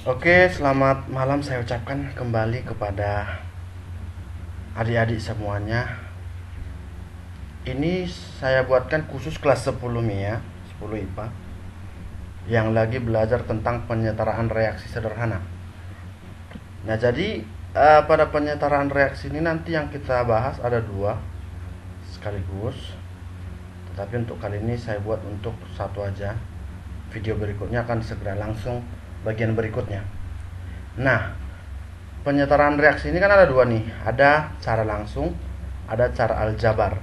Oke, selamat malam saya ucapkan kembali kepada adik-adik semuanya. Ini saya buatkan khusus kelas 10 MIA, 10 IPA, yang lagi belajar tentang penyetaraan reaksi sederhana. Nah, jadi pada penyetaraan reaksi ini nanti yang kita bahas ada dua sekaligus. Tetapi untuk kali ini saya buat untuk satu aja. Video berikutnya akan segera langsung bagian berikutnya. Nah, penyetaraan reaksi ini kan ada dua nih. Ada cara langsung, ada cara aljabar.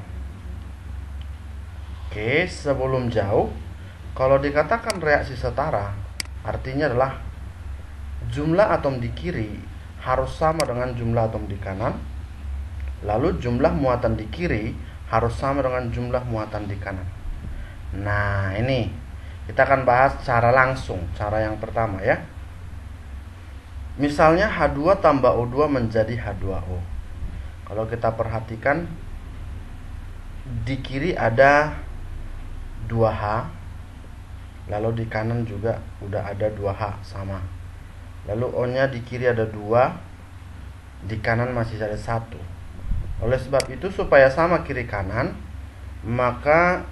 Oke, sebelum jauh, kalau dikatakan reaksi setara, artinya adalah jumlah atom di kiri harus sama dengan jumlah atom di kanan. Lalu jumlah muatan di kiri harus sama dengan jumlah muatan di kanan. Nah, ini kita akan bahas cara langsung, cara yang pertama ya. Misalnya H2 tambah O2 menjadi H2O. Kalau kita perhatikan, di kiri ada 2H, lalu di kanan juga udah ada 2H sama. Lalu O-nya di kiri ada 2, di kanan masih ada 1. Oleh sebab itu, supaya sama kiri kanan, maka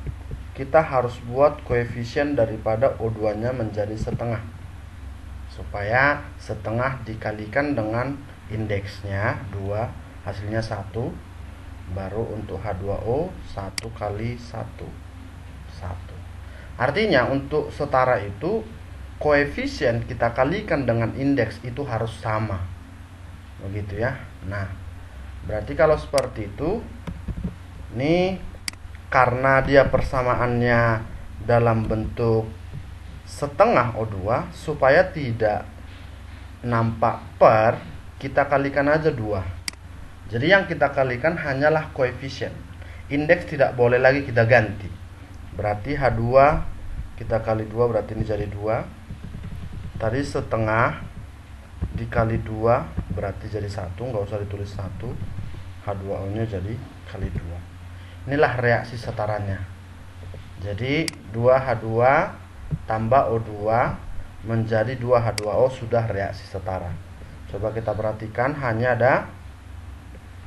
kita harus buat koefisien daripada O2-nya menjadi setengah, supaya setengah dikalikan dengan indeksnya 2, hasilnya 1. Baru untuk H2O 1 kali 1. Artinya untuk setara itu koefisien kita kalikan dengan indeks itu harus sama, begitu ya. Nah, berarti kalau seperti itu, nih karena dia persamaannya dalam bentuk setengah O2, supaya tidak nampak per, kita kalikan aja 2. Jadi yang kita kalikan hanyalah koefisien. Indeks tidak boleh lagi kita ganti. Berarti H2 kita kali 2, berarti ini jadi 2. Tadi setengah dikali 2 berarti jadi 1, nggak usah ditulis 1. H2O nya jadi kali 2. Inilah reaksi setaranya. Jadi 2H2 tambah O2 menjadi 2H2O sudah reaksi setara. Coba kita perhatikan, hanya ada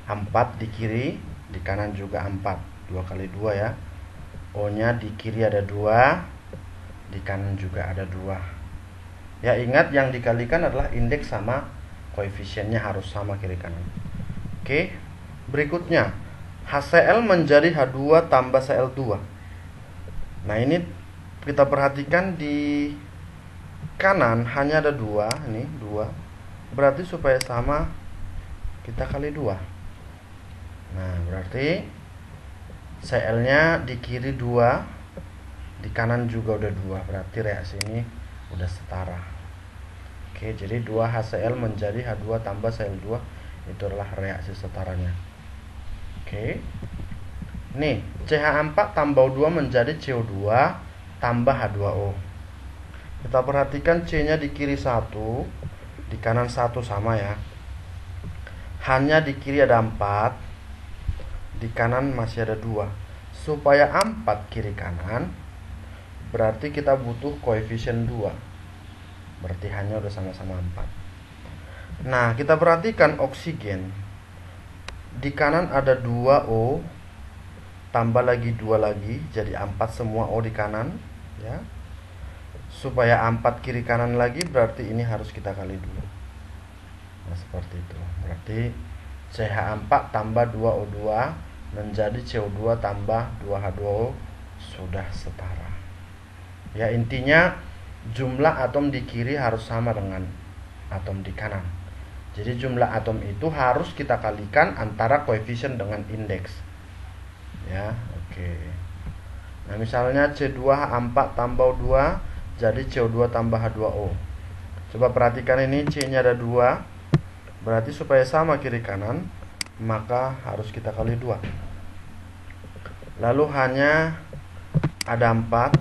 4 di kiri, di kanan juga 4. 2 kali 2 ya. O nya di kiri ada 2, di kanan juga ada 2. Ya, ingat yang dikalikan adalah indeks sama koefisiennya harus sama kiri kanan. Oke, berikutnya HCl menjadi H2 tambah Cl2. Nah, ini kita perhatikan di kanan hanya ada 2, ini 2. Berarti supaya sama kita kali 2. Nah, berarti Cl-nya di kiri 2, di kanan juga udah 2. Berarti reaksi ini udah setara. Oke, jadi 2HCl menjadi H2 tambah Cl2, itu adalah reaksi setaranya. Oke. Nih, CH4 tambah O2 menjadi CO2 tambah H2O. Kita perhatikan C-nya di kiri 1, di kanan 1 sama ya. Hanya di kiri ada 4, di kanan masih ada 2. Supaya 4 kiri kanan, berarti kita butuh koefisien 2. Berarti hanya udah sama-sama 4. Nah, kita perhatikan oksigen. Di kanan ada 2O, tambah lagi 2 lagi, jadi 4 semua O di kanan ya. Supaya 4 kiri kanan lagi, berarti ini harus kita kali 2. Nah, seperti itu. Berarti CH4 tambah 2O2 menjadi CO2 tambah 2H2O sudah setara. Ya, intinya jumlah atom di kiri harus sama dengan atom di kanan. Jadi jumlah atom itu harus kita kalikan antara koefisien dengan indeks. Ya, oke. Nah, misalnya C2H4 tambah O2 jadi CO2 tambah H2O. Coba perhatikan, ini C-nya ada 2. Berarti supaya sama kiri kanan, maka harus kita kali 2. Lalu hanya ada 4.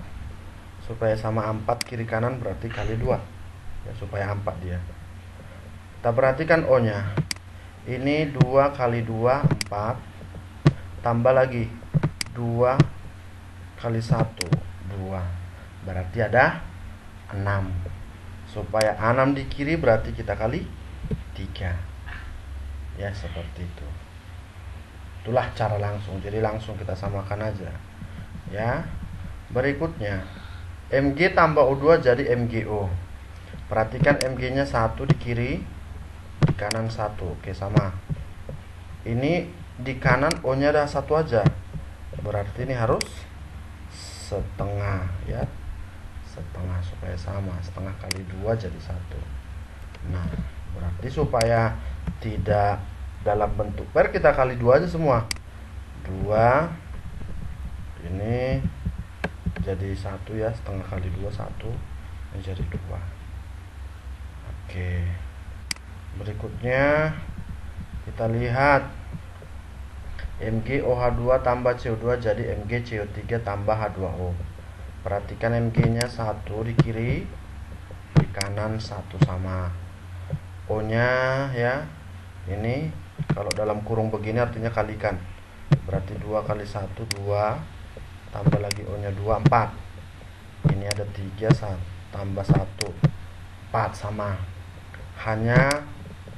Supaya sama 4 kiri kanan, berarti kali 2 ya, supaya 4 dia. Kita perhatikan O-nya. Ini 2 kali 2, 4. Tambah lagi 2 kali 1, 2. Berarti ada 6. Supaya A6 di kiri berarti kita kali 3. Ya, seperti itu. Itulah cara langsung. Jadi langsung kita samakan aja. Ya. Berikutnya, MG tambah O2 jadi MGO. Perhatikan MG-nya 1 di kiri, di kanan 1. Oke, sama. Ini di kanan O-nya ada 1 aja. Berarti ini harus setengah, ya. Setengah supaya sama. Setengah kali 2 jadi 1. Nah, berarti supaya tidak dalam bentuk per, kita kali 2 aja semua. 2 ini jadi 1 ya, setengah kali 2 1. Ini jadi 2. Oke. Berikutnya kita lihat MgOH2 tambah CO2 jadi MgCO3 tambah H2O. Perhatikan MG-nya 1 di kiri, di kanan 1 sama. O-nya ya, ini kalau dalam kurung begini artinya kalikan. Berarti 2 kali 1 2, tambah lagi O-nya 2 4. Ini ada 3 tambah 1 4 sama. Hanya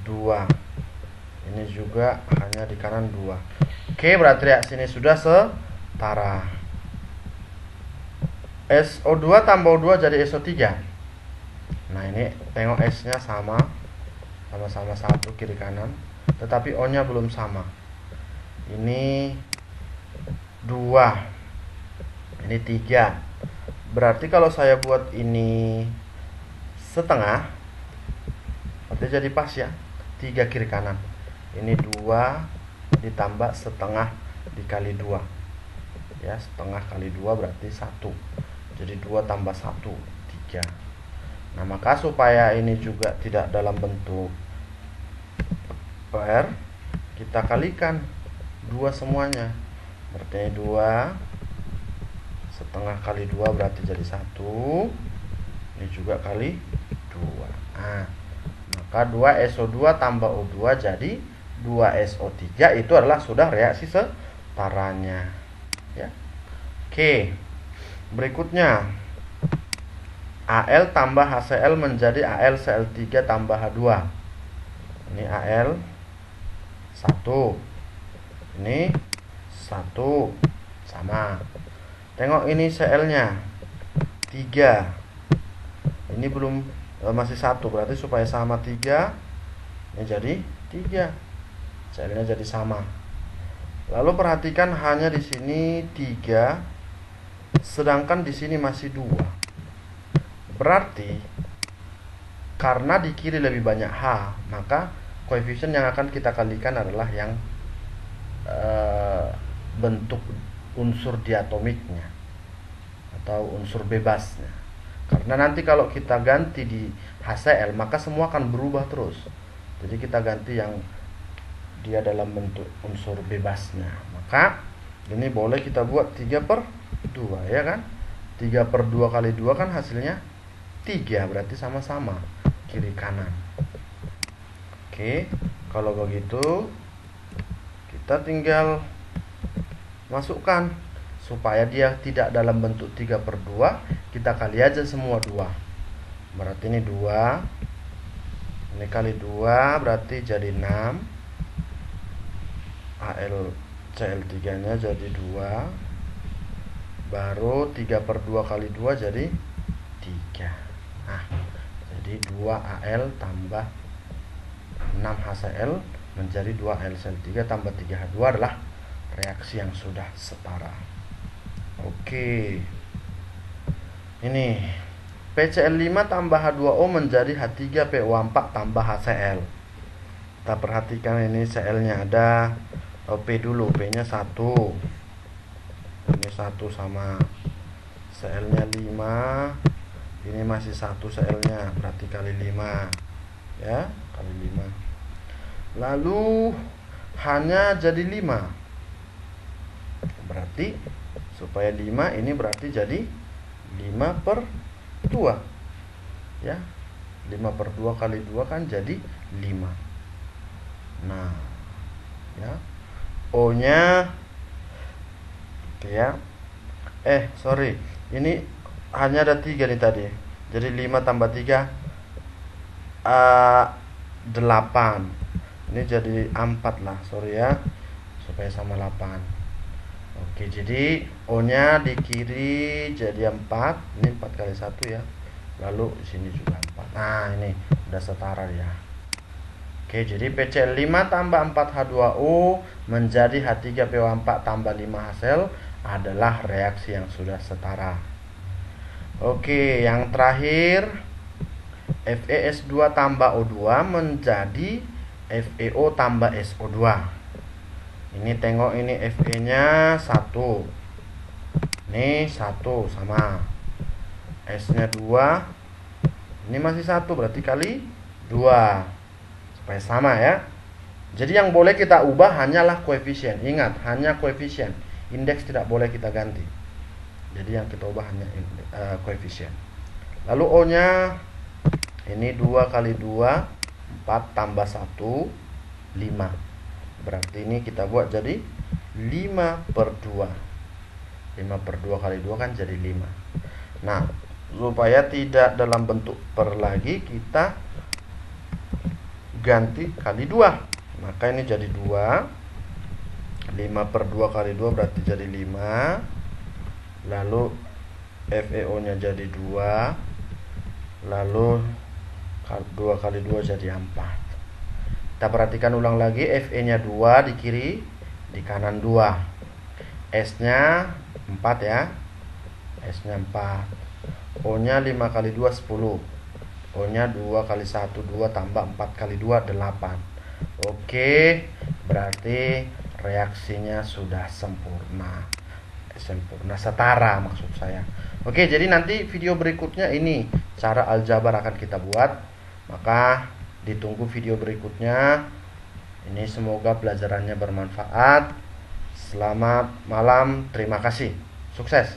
2. Ini juga hanya di kanan 2. Oke, berarti reaksi ini sudah setara. SO2 tambah O2 jadi SO3. Nah, ini tengok S-nya sama. Sama-sama 1 kiri kanan. Tetapi O-nya belum sama. Ini 2. Ini 3. Berarti kalau saya buat ini setengah, berarti jadi pas ya. 3 kiri kanan. Ini 2 ditambah setengah dikali 2. Ya, setengah kali 2 berarti 1. Jadi 2 tambah 1 3. Nah, maka supaya ini juga tidak dalam bentuk per, kita kalikan 2 semuanya. Berarti 2 setengah kali 2 berarti jadi 1. Ini juga kali 2. Nah, maka 2SO2 tambah O2 jadi 2SO3. Itu adalah sudah reaksi setaranya. Ya. Oke. Berikutnya, Al tambah HCl menjadi AlCl3 tambah H2. Ini Al 1. Ini 1 sama. Tengok ini Cl-nya 3. Ini belum masih 1, berarti supaya sama 3, ini jadi 3. Cl-nya jadi sama. Lalu perhatikan hanya di sini 3, sedangkan di sini masih 2. Berarti karena di kiri lebih banyak H, maka koefisien yang akan kita kalikan adalah yang bentuk unsur diatomiknya atau unsur bebasnya. Karena nanti kalau kita ganti di HCl, maka semua akan berubah terus. Jadi kita ganti yang dia dalam bentuk unsur bebasnya. Maka ini boleh kita buat 3/2, ya kan? 3/2 kali 2 kan hasilnya 3, berarti sama-sama kiri kanan. Oke, kalau begitu kita tinggal masukkan. Supaya dia tidak dalam bentuk 3/2, kita kali aja semua 2. Berarti ini 2. Ini kali 2 berarti jadi 6. AlCl3 nya jadi 2. Baru 3/2 kali 2 jadi 3. Nah, jadi 2Al tambah 6HCl menjadi 2AlCl3 tambah 3H2 adalah reaksi yang sudah setara. Oke. Ini PCl5 tambah H2O menjadi H3PO4 tambah HCl. Kita perhatikan ini Cl-nya ada P dulu, P-nya 1. Ini 1 sama. Cl-nya 5. Ini masih 1 Cl-nya, berarti kali 5. Ya, kali 5. Lalu hanya jadi 5. Berarti supaya 5 ini berarti jadi 5/2. Ya. 5/2 kali 2 kan jadi 5. Nah, ya. O-nya ya. Sorry. Ini hanya ada 3 nih tadi. Jadi 5 tambah 3 8. Ini jadi 4 lah, sorry ya, supaya sama 8. Oke, jadi O nya di kiri jadi 4. Ini 4 kali 1 ya. Lalu di sini juga 4. Nah, ini udah setara ya. Oke, jadi PCl 5 tambah 4H2O menjadi H3PO4 tambah 5H sel adalah reaksi yang sudah setara. Oke, yang terakhir FeS2 tambah O2 menjadi FeO tambah SO2. Ini tengok, ini Fe nya 1, ini 1 sama, S nya 2, ini masih 1, berarti kali 2 supaya sama ya. Jadi yang boleh kita ubah hanyalah koefisien. Ingat, hanya koefisien, indeks tidak boleh kita ganti. Jadi yang kita ubah hanya koefisien. Lalu O nya ini 2 kali 2 4 tambah 1 5. Berarti ini kita buat jadi 5/2. 5/2 kali 2 kan jadi 5. Nah, supaya tidak dalam bentuk per lagi, kita ganti kali 2. Maka ini jadi 2. 5/2 kali 2 berarti jadi 5. Lalu FeO nya jadi 2. Lalu 2 kali 2 jadi 4. Kita perhatikan ulang lagi, Fe nya 2 di kiri, di kanan 2. S nya 4 ya. S nya 4. O nya 5 kali 2 10. O nya 2 kali 1 2 tambah 4 kali 2 8. Oke, berarti reaksinya sudah sempurna. Sempurna, setara maksud saya. Oke, jadi nanti video berikutnya ini cara aljabar akan kita buat. Maka ditunggu video berikutnya. Ini semoga pelajarannya bermanfaat. Selamat malam, terima kasih. Sukses.